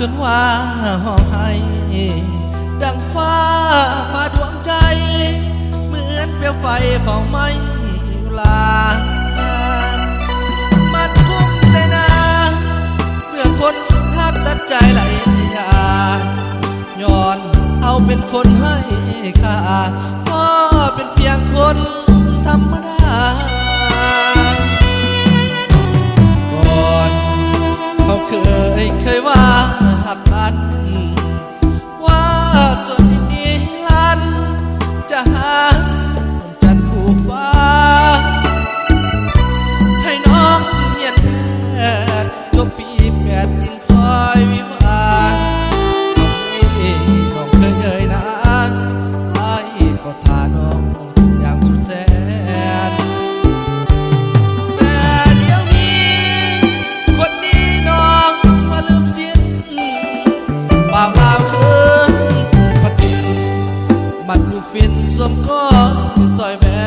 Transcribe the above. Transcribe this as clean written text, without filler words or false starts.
นว่าห้องให้ดังฟ้าผ่าดวงใจเหมือนเปลวไฟเฝ้าไหม้อยู่ลานมันกุ้มใจนาเมื่อคนหักตัดใจไหลยาย้อนเอาเป็นคนให้ค่าก็เป็นเพียงคนธรรมดาก่อนเขาเคยว่าหักกันว่าส่วนนี้ลันจะหาจันทร์ผู้ฟ้าให้น้องเย็นแค่จบปี8จึงคอยวิวาน้องเคยเอ่ยนานไอ้ก็ทาน้องอย่างสุดแสนแต่เดี๋ยวนี้คนดีน้องมาลืมสิ้นบ่าวลาวพัดดินมันอยู่ฟินสวมก้อนซอยแม่